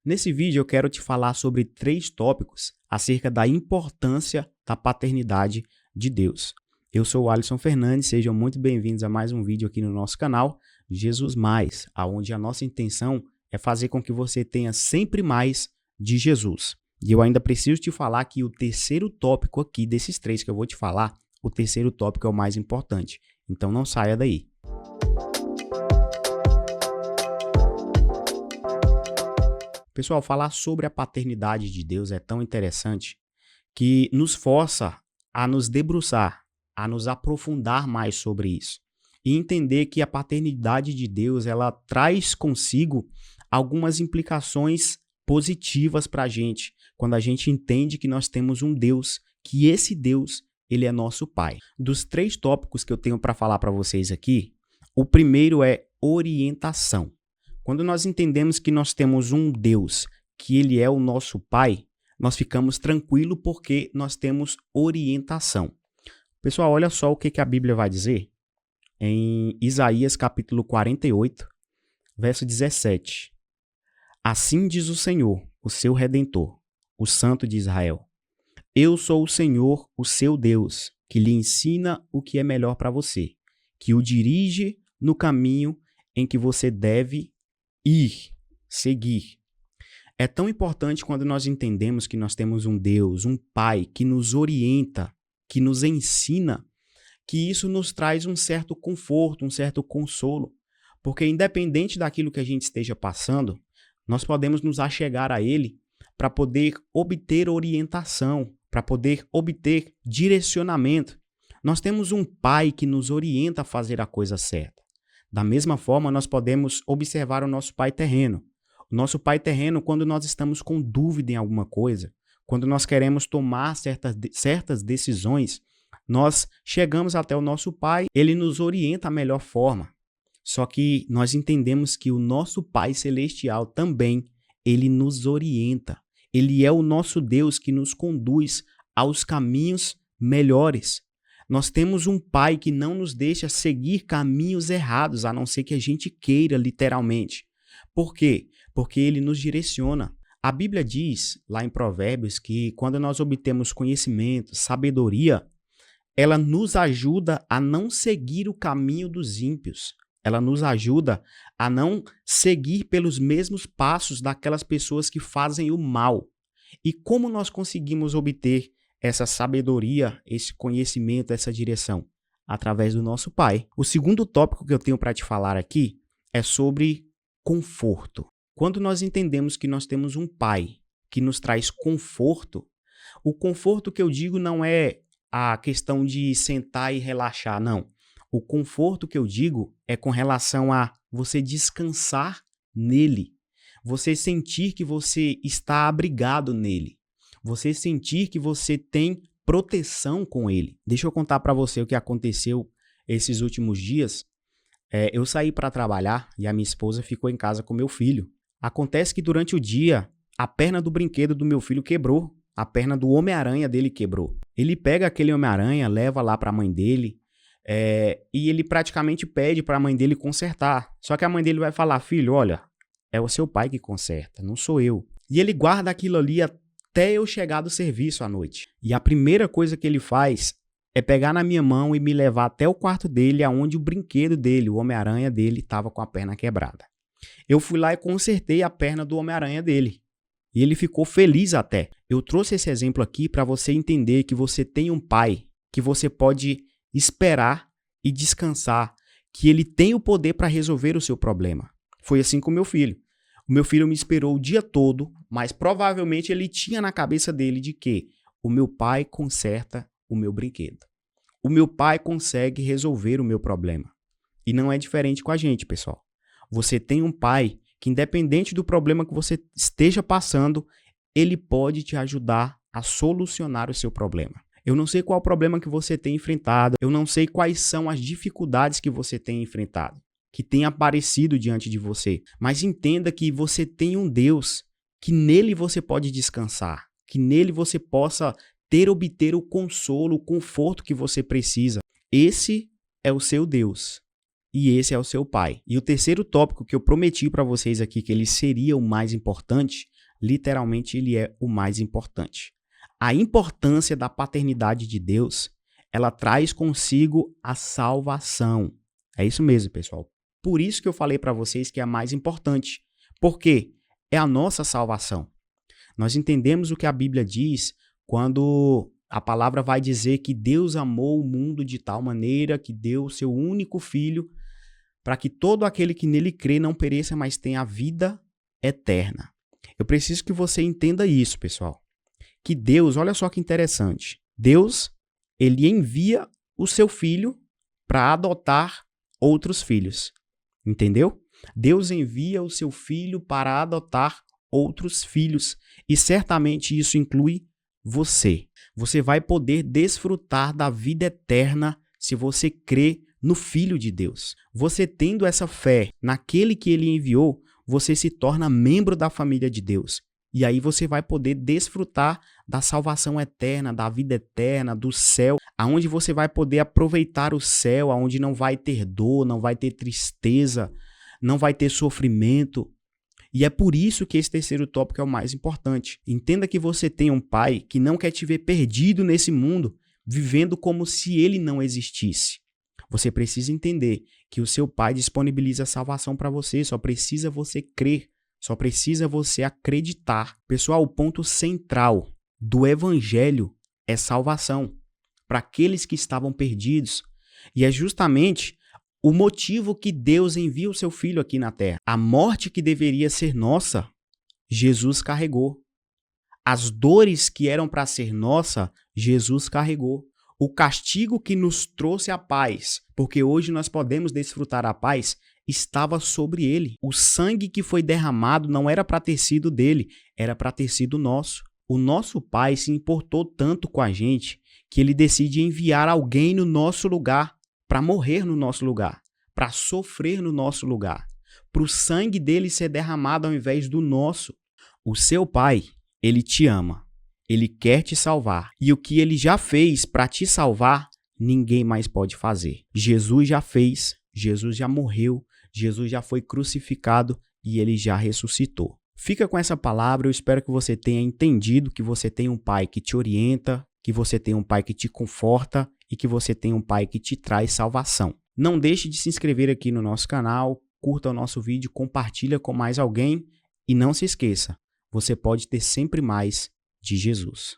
Nesse vídeo eu quero te falar sobre 3 tópicos acerca da importância da paternidade de Deus. Eu sou o Alisson Fernandes, sejam muito bem-vindos a mais um vídeo aqui no nosso canal Jesus Mais, onde a nossa intenção é fazer com que você tenha sempre mais de Jesus. E eu ainda preciso te falar que o terceiro tópico aqui desses 3 que eu vou te falar, o terceiro tópico é o mais importante. Então não saia daí. Pessoal, falar sobre a paternidade de Deus é tão interessante que nos força a nos debruçar, a nos aprofundar mais sobre isso. E entender que a paternidade de Deus, ela traz consigo algumas implicações positivas para a gente, quando a gente entende que nós temos um Deus, que esse Deus, ele é nosso Pai. Dos 3 tópicos que eu tenho para falar para vocês aqui, o primeiro é orientação. Quando nós entendemos que nós temos um Deus, que ele é o nosso Pai, nós ficamos tranquilos porque nós temos orientação. Pessoal, olha só o que a Bíblia vai dizer em Isaías capítulo 48, verso 17. Assim diz o Senhor, o seu Redentor, o Santo de Israel. Eu sou o Senhor, o seu Deus, que lhe ensina o que é melhor para você, que o dirige no caminho em que você deve seguir. É tão importante quando nós entendemos que nós temos um Deus, um Pai que nos orienta, que nos ensina, que isso nos traz um certo conforto, um certo consolo. Porque independente daquilo que a gente esteja passando, nós podemos nos achegar a Ele para poder obter orientação, para poder obter direcionamento. Nós temos um Pai que nos orienta a fazer a coisa certa. Da mesma forma, nós podemos observar o nosso Pai terreno. O nosso Pai terreno, quando nós estamos com dúvida em alguma coisa, quando nós queremos tomar certas decisões, nós chegamos até o nosso Pai, Ele nos orienta a melhor forma. Só que nós entendemos que o nosso Pai Celestial também, Ele nos orienta. Ele é o nosso Deus que nos conduz aos caminhos melhores. Nós temos um Pai que não nos deixa seguir caminhos errados, a não ser que a gente queira, literalmente. Por quê? Porque Ele nos direciona. A Bíblia diz, lá em Provérbios, que quando nós obtemos conhecimento, sabedoria, ela nos ajuda a não seguir o caminho dos ímpios. Ela nos ajuda a não seguir pelos mesmos passos daquelas pessoas que fazem o mal. E como nós conseguimos obter essa sabedoria, esse conhecimento, essa direção? Através do nosso Pai. O segundo tópico que eu tenho para te falar aqui é sobre conforto. Quando nós entendemos que nós temos um Pai que nos traz conforto, o conforto que eu digo não é a questão de sentar e relaxar, não. O conforto que eu digo é com relação a você descansar nele, você sentir que você está abrigado nele, você sentir que você tem proteção com ele. Deixa eu contar para você o que aconteceu esses últimos dias. Eu saí para trabalhar e a minha esposa ficou em casa com meu filho. Acontece que durante o dia, a perna do brinquedo do meu filho quebrou, a perna do Homem-Aranha dele quebrou. Ele pega aquele Homem-Aranha, leva lá para a mãe dele, e ele praticamente pede para a mãe dele consertar. Só que a mãe dele vai falar: filho, olha, é o seu pai que conserta, não sou eu. E ele guarda aquilo ali até eu chegar do serviço à noite. E a primeira coisa que ele faz é pegar na minha mão e me levar até o quarto dele, aonde o brinquedo dele, o Homem-Aranha dele, estava com a perna quebrada. Eu fui lá e consertei a perna do Homem-Aranha dele. E ele ficou feliz até. Eu trouxe esse exemplo aqui para você entender que você tem um Pai que você pode esperar e descansar, que ele tem o poder para resolver o seu problema. Foi assim com o meu filho. O meu filho me esperou o dia todo, mas provavelmente ele tinha na cabeça dele de que o meu pai conserta o meu brinquedo. O meu pai consegue resolver o meu problema. E não é diferente com a gente, pessoal. Você tem um pai que, independente do problema que você esteja passando, ele pode te ajudar a solucionar o seu problema. Eu não sei qual problema que você tem enfrentado, eu não sei quais são as dificuldades que você tem enfrentado, que tem aparecido diante de você, mas entenda que você tem um Deus que nele você pode descansar, que nele você possa obter o consolo, o conforto que você precisa. Esse é o seu Deus. e esse é o seu pai. E o terceiro tópico que eu prometi para vocês aqui, que ele seria o mais importante, literalmente ele é o mais importante. A importância da paternidade de Deus, ela traz consigo a salvação. É isso mesmo, pessoal. Por isso que eu falei para vocês que é a mais importante. Porque é a nossa salvação. Nós entendemos o que a Bíblia diz quando a palavra vai dizer que Deus amou o mundo de tal maneira que deu o seu único filho para que todo aquele que nele crê não pereça, mas tenha a vida eterna. Eu preciso que você entenda isso, pessoal. Que Deus, olha só que interessante, Deus, ele envia o seu filho para adotar outros filhos, entendeu? Deus envia o seu filho para adotar outros filhos e certamente isso inclui você. Você vai poder desfrutar da vida eterna se você crê no Filho de Deus. Você tendo essa fé naquele que ele enviou, você se torna membro da família de Deus. E aí você vai poder desfrutar da salvação eterna, da vida eterna, do céu, aonde você vai poder aproveitar o céu, aonde não vai ter dor, não vai ter tristeza, não vai ter sofrimento. E é por isso que esse terceiro tópico é o mais importante. Entenda que você tem um pai que não quer te ver perdido nesse mundo, vivendo como se ele não existisse. Você precisa entender que o seu pai disponibiliza a salvação para você, só precisa você crer. Só precisa você acreditar. Pessoal, o ponto central do evangelho é salvação para aqueles que estavam perdidos. E é justamente o motivo que Deus envia o seu filho aqui na terra. A morte que deveria ser nossa, Jesus carregou. As dores que eram para ser nossa, Jesus carregou. O castigo que nos trouxe a paz, porque hoje nós podemos desfrutar a paz, estava sobre ele. O sangue que foi derramado não era para ter sido dele, era para ter sido nosso. O nosso pai se importou tanto com a gente que ele decide enviar alguém no nosso lugar, para morrer no nosso lugar, para sofrer no nosso lugar, para o sangue dele ser derramado ao invés do nosso. O seu pai, ele te ama, ele quer te salvar. E o que ele já fez para te salvar, ninguém mais pode fazer. Jesus já fez, Jesus já morreu, Jesus já foi crucificado e ele já ressuscitou. Fica com essa palavra, eu espero que você tenha entendido que você tem um pai que te orienta, que você tem um pai que te conforta e que você tem um pai que te traz salvação. Não deixe de se inscrever aqui no nosso canal, curta o nosso vídeo, compartilha com mais alguém e não se esqueça, você pode ter sempre mais de Jesus.